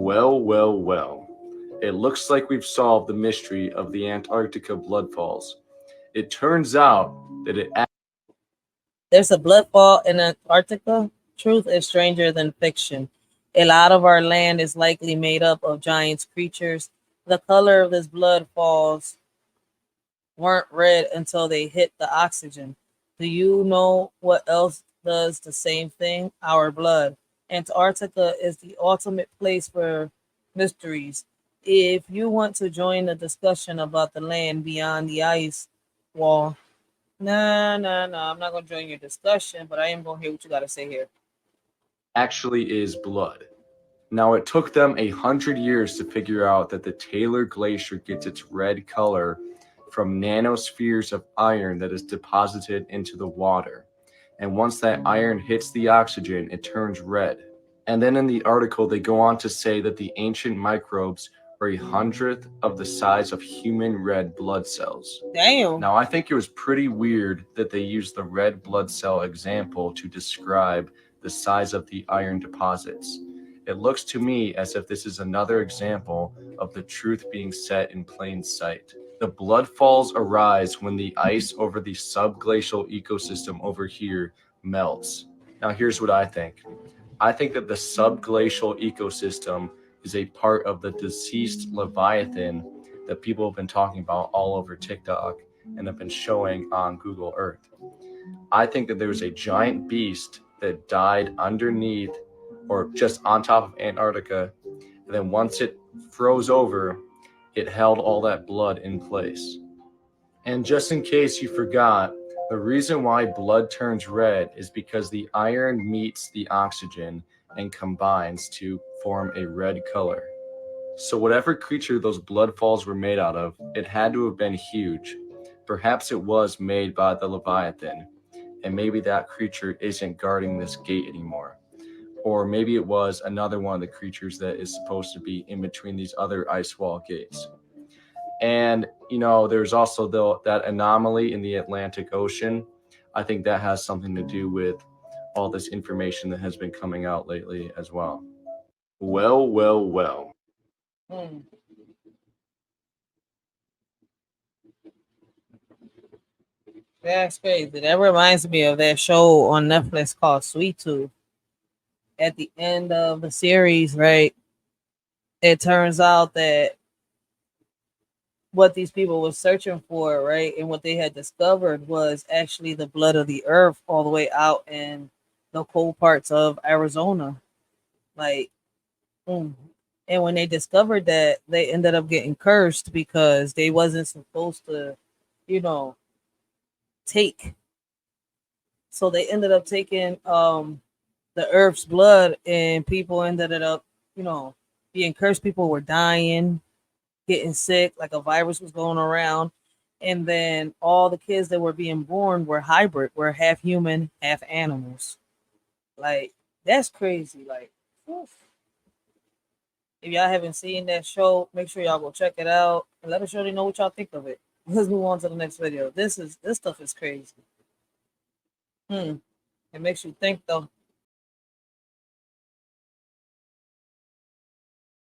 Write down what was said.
Well, well, well. It looks like we've solved the mystery of the Antarctica bloodfalls. It turns out that There's a bloodfall in Antarctica. Truth is stranger than fiction. A lot of our land is likely made up of giant creatures. The color of this blood falls weren't red until they hit the oxygen. Do you know what else does the same thing? Our blood. Antarctica is the ultimate place for mysteries. If you want to join the discussion about the land beyond the ice wall, nah, nah, nah. I'm not gonna join your discussion, but I am gonna hear what you gotta say here. actually is blood. Now, it took them 100 years to figure out that the Taylor Glacier gets its red color from nanospheres of iron that is deposited into the water. And once that iron hits the oxygen, it turns red. And then in the article, they go on to say that the ancient microbes were 100th of the size of human red blood cells. Damn. Now, I think it was pretty weird that they used the red blood cell example to describe the size of the iron deposits. It looks to me as if this is another example of the truth being set in plain sight. The blood falls arise when the ice over the subglacial ecosystem over here melts. Now, here's what I think. I think that the subglacial ecosystem is a part of the deceased Leviathan that people have been talking about all over TikTok and have been showing on Google Earth. I think that there was a giant beast that died underneath or just on top of Antarctica. And then once it froze over, it held all that blood in place. And just in case you forgot, the reason why blood turns red is because the iron meets the oxygen and combines to form a red color. So, whatever creature those blood falls were made out of, it had to have been huge. Perhaps it was made by the Leviathan, and maybe that creature isn't guarding this gate anymore. Or maybe it was another one of the creatures that is supposed to be in between these other ice wall gates. And, there's also that anomaly in the Atlantic Ocean. I think that has something to do with all this information that has been coming out lately as well. Well, well, well. Hmm. That's crazy. That reminds me of that show on Netflix called Sweet Tooth. At the end of the series, right? It turns out that what these people were searching for, right, and what they had discovered was actually the blood of the earth all the way out in the cold parts of Arizona. Like, mm. And when they discovered that, they ended up getting cursed because they wasn't supposed to, you know, take. So they ended up taking the earth's blood, and people ended up, you know, being cursed. People were dying, getting sick, like a virus was going around. And then all the kids that were being born were hybrid, were half human, half animals. Like, that's crazy. Like, oof. If y'all haven't seen that show, make sure y'all go check it out and let us really know what y'all think of it. Let's move on to the next video. This stuff is crazy. Hmm. It makes you think though.